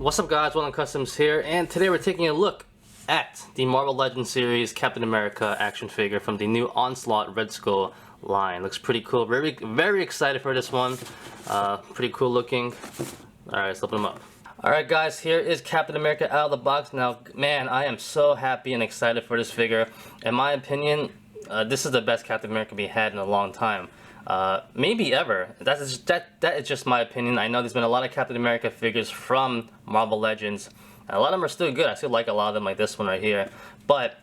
What's up guys, One Customs here, and today we're taking a look at the Marvel Legends series Captain America action figure from the new Onslaught Red Skull line. Looks pretty cool. Very excited for this one. Pretty cool looking. Alright, let's open them up. Alright guys, here is Captain America out of the box. Now, man, I am so happy and excited for this figure. In my opinion, this is the best Captain America we had in a long time. Maybe ever. That is just my opinion. I know there's been a lot of Captain America figures from Marvel Legends. A lot of them are still good. I still like a lot of them, like this one right here. But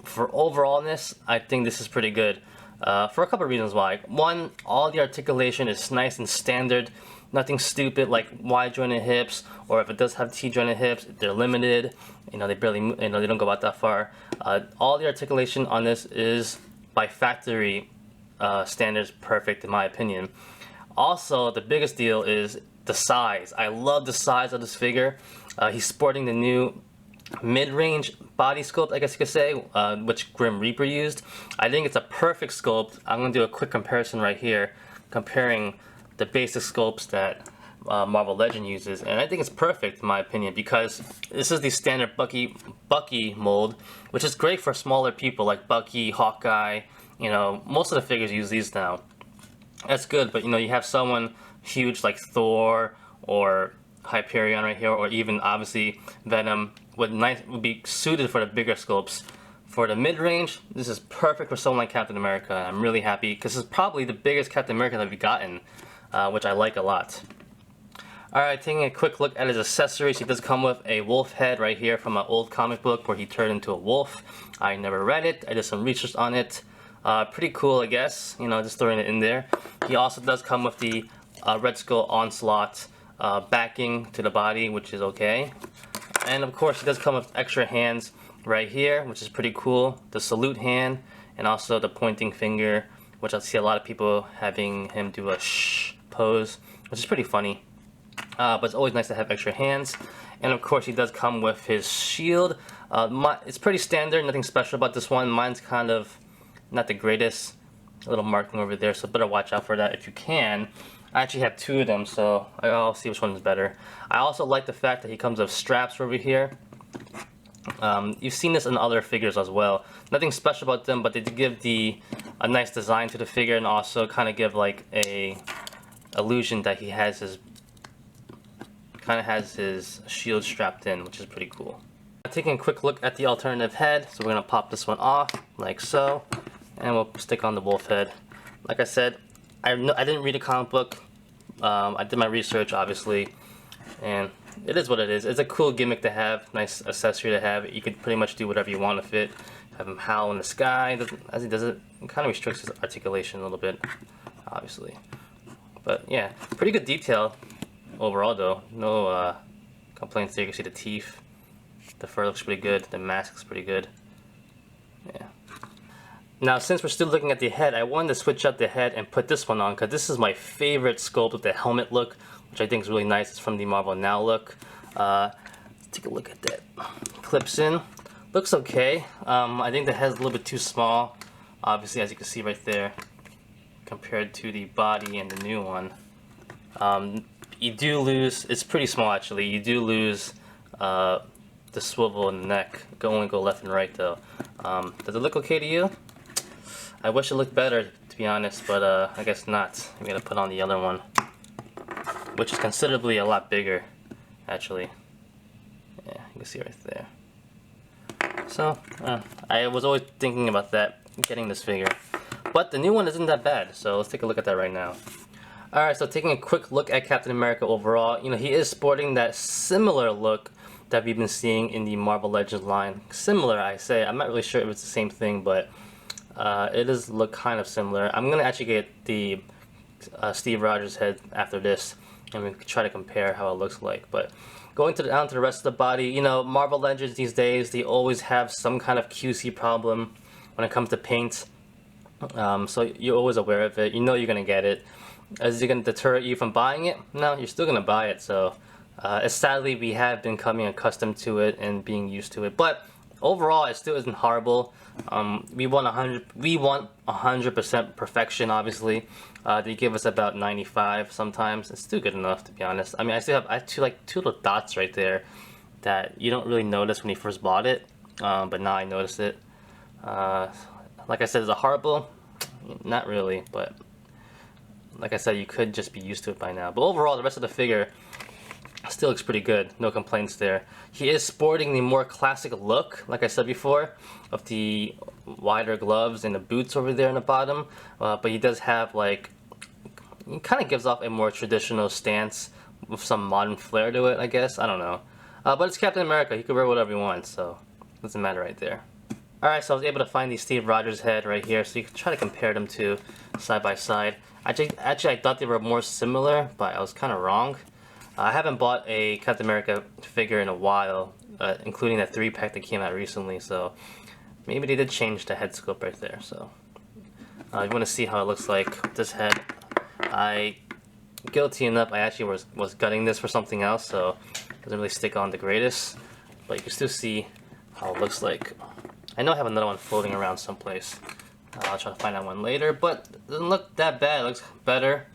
for overallness, I think this is pretty good. For a couple of reasons why. One, all the articulation is nice and standard. Nothing stupid like wide jointed hips, or if it does have T jointed hips, they're limited. You know, they barely, they don't go out that far. All the articulation on this is by factory standards perfect in my opinion. Also, the biggest deal is the size. I love the size of this figure. He's sporting the new mid-range body sculpt, I guess you could say, which Grim Reaper used. I think it's a perfect sculpt. I'm going to do a quick comparison right here, comparing the basic sculpts that Marvel Legend uses, and I think it's perfect in my opinion, because this is the standard Bucky mold, which is great for smaller people like Bucky, Hawkeye. You know, most of the figures use these now. That's good, but you know, you have someone huge like Thor or Hyperion right here, or even obviously Venom would be suited for the bigger sculpts. For the mid-range, this is perfect for someone like Captain America. I'm really happy because this is probably the biggest Captain America that we've gotten, which I like a lot. Alright, taking a quick look at his accessories, he does come with a wolf head right here from an old comic book where he turned into a wolf. I never read it, I did some research on it. Pretty cool, I guess, you know, just throwing it in there. He also does come with the Red Skull Onslaught backing to the body, which is okay. And of course, he does come with extra hands right here, which is pretty cool. The salute hand, and also the pointing finger, which I see a lot of people having him do a shh pose, which is pretty funny. But it's always nice to have extra hands. And of course, he does come with his shield. It's pretty standard, nothing special about this one. Mine's kind of not the greatest. A little marking over there, so better watch out for that if you can. I actually have two of them, so I'll see which one is better. I also like the fact that he comes with straps over here. You've seen this in other figures as well. Nothing special about them, but they give a nice design to the figure, and also kind of give like a illusion that he has his shield strapped in, which is pretty cool. Taking a quick look at the alternative head, so we're gonna pop this one off like so, and we'll stick on the wolf head. Like I said, I didn't read a comic book. I did my research, obviously, and it is what it is. It's a cool gimmick to have, nice accessory to have. You could pretty much do whatever you want with it. Have him howl in the sky. As he does it, it kind of restricts his articulation a little bit, obviously. But yeah, pretty good detail overall, though. No complaints there. You can see the teeth. The fur looks pretty good. The mask looks pretty good. Yeah. Now, since we're still looking at the head, I wanted to switch out the head and put this one on, because this is my favorite sculpt with the helmet look, which I think is really nice. It's from the Marvel Now look. Let's take a look at that. Clips in. Looks okay. I think the head's a little bit too small, obviously, as you can see right there, compared to the body and the new one. You do lose, it's pretty small actually, you do lose the swivel in the neck. Only go left and right though. Does it look okay to you? I wish it looked better, to be honest, but I guess not. I'm gonna put on the other one, which is considerably a lot bigger, actually. Yeah, you can see right there. So, I was always thinking about that, getting this figure. But the new one isn't that bad, so let's take a look at that right now. Alright, so taking a quick look at Captain America overall, you know, he is sporting that similar look that we've been seeing in the Marvel Legends line. Similar, I say. I'm not really sure if it's the same thing, but it does look kind of similar. I'm going to actually get the Steve Rogers head after this, and we can try to compare how it looks like. But going down to the rest of the body, you know, Marvel Legends these days, they always have some kind of QC problem when it comes to paint. So you're always aware of it. You know you're going to get it. Is it going to deter you from buying it? No, you're still going to buy it. So sadly, we have been becoming accustomed to it and being used to it. But overall it still isn't horrible. We want 100% perfection, obviously. They give us about 95 sometimes. It's still good enough, to be honest. I mean, I have two little dots right there that you don't really notice when you first bought it, but now I notice it. Like I said, is it horrible? Not really, but like I said, you could just be used to it by now. But overall, the rest of the figure still looks pretty good. No complaints there. He is sporting the more classic look, like I said before, of the wider gloves and the boots over there in the bottom. But he does have, like, he kind of gives off a more traditional stance with some modern flair to it, I guess. I don't know. But it's Captain America. He can wear whatever he wants, so it doesn't matter right there. Alright, so I was able to find the Steve Rogers head right here, so you can try to compare them two side by side. Actually, I thought they were more similar, but I was kind of wrong. I haven't bought a Captain America figure in a while, including that 3-pack that came out recently, so maybe they did change the head sculpt right there. So if you want to see how it looks like with this head, guilty enough, I actually was gutting this for something else, so it doesn't really stick on the greatest, but you can still see how it looks like. I know I have another one floating around someplace. I'll try to find that one later, but it doesn't look that bad. It looks better.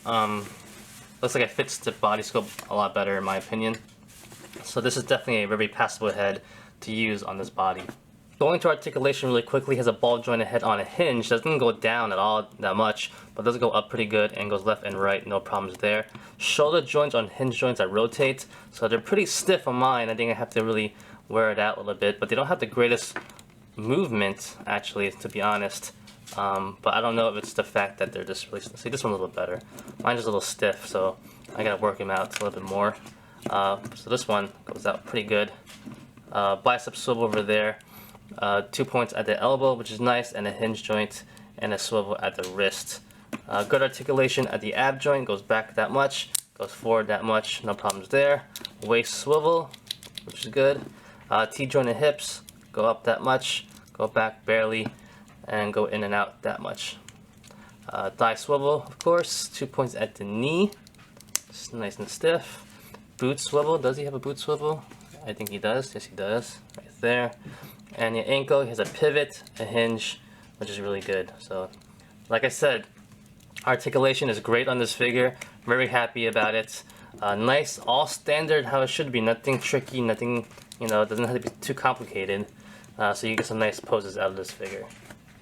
Looks like it fits the body sculpt a lot better in my opinion. So this is definitely a very passable head to use on this body. Going to articulation really quickly, has a ball jointed head on a hinge. Doesn't go down at all that much, but does go up pretty good and goes left and right, no problems there. Shoulder joints on hinge joints that rotate, so they're pretty stiff on mine. I think I have to really wear it out a little bit, but they don't have the greatest movement actually, to be honest. But I don't know if it's the fact that they're just really, see, this one's a little better. Mine's just a little stiff, so I gotta work him out a little bit more. So this one goes out pretty good. Bicep swivel over there. 2 points at the elbow, which is nice, and a hinge joint and a swivel at the wrist. Good articulation at the ab joint, goes back that much, goes forward that much, no problems there. Waist swivel, which is good. T-joint and hips, go up that much, go back barely, and go in and out that much. Thigh swivel, of course, 2 points at the knee, just nice and stiff. Boot swivel, does he have a boot swivel? I think he does, yes he does, right there. And the ankle, he has a pivot, a hinge, which is really good. So, like I said, articulation is great on this figure, very happy about it. Nice, all standard how it should be, nothing tricky, nothing, you know, it doesn't have to be too complicated. So you get some nice poses out of this figure.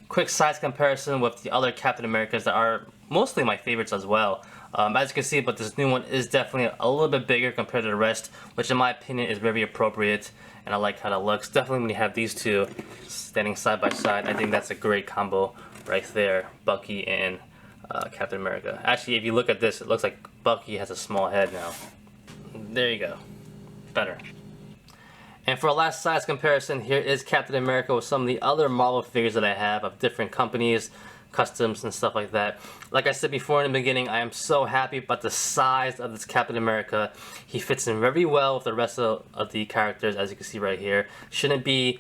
Quick size comparison with the other Captain Americas that are mostly my favorites as well. As you can see, but this new one is definitely a little bit bigger compared to the rest, which in my opinion is very appropriate, and I like how that looks. Definitely when you have these two standing side by side, I think that's a great combo right there, Bucky and Captain America. Actually, if you look at this, it looks like Bucky has a small head now. There you go. Better. And for a last size comparison, here is Captain America with some of the other Marvel figures that I have of different companies, customs, and stuff like that. Like I said before in the beginning, I am so happy about the size of this Captain America. He fits in very well with the rest of the characters, as you can see right here. Shouldn't be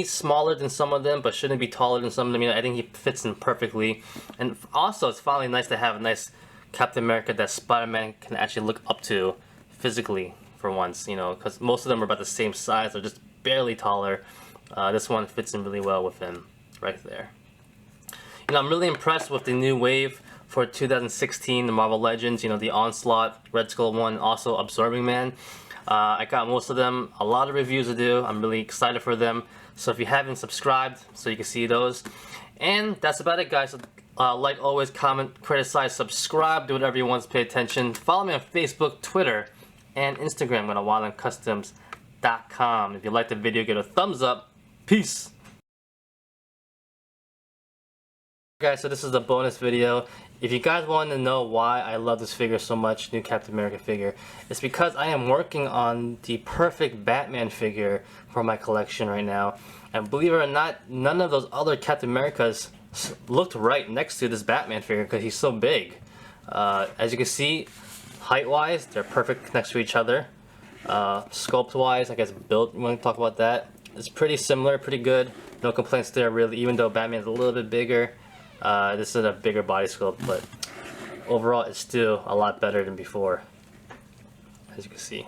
smaller than some of them, but shouldn't be taller than some of them. You know, I think he fits in perfectly. And also, it's finally nice to have a nice Captain America that Spider-Man can actually look up to physically for once, you know, because most of them are about the same size. They're just barely taller. This one fits in really well with him right there. You know, I'm really impressed with the new wave for 2016, the Marvel Legends, you know, the Onslaught, Red Skull one, also Absorbing Man. I got most of them, a lot of reviews to do. I'm really excited for them. So if you haven't subscribed, so you can see those. And that's about it, guys. Like always, comment, criticize, subscribe, do whatever you want to pay attention. Follow me on Facebook, Twitter, and Instagram at wildandcustoms.com. If you liked the video, give it a thumbs up. Peace. Guys, so this is the bonus video. If you guys want to know why I love this figure so much, new Captain America figure, it's because I am working on the perfect Batman figure for my collection right now. And believe it or not, none of those other Captain Americas looked right next to this Batman figure because he's so big. As you can see, height-wise, they're perfect next to each other. Sculpt-wise, I guess build, you want to talk about that? It's pretty similar, pretty good. No complaints there really, even though Batman's a little bit bigger. This is a bigger body sculpt, but overall it's still a lot better than before, as you can see.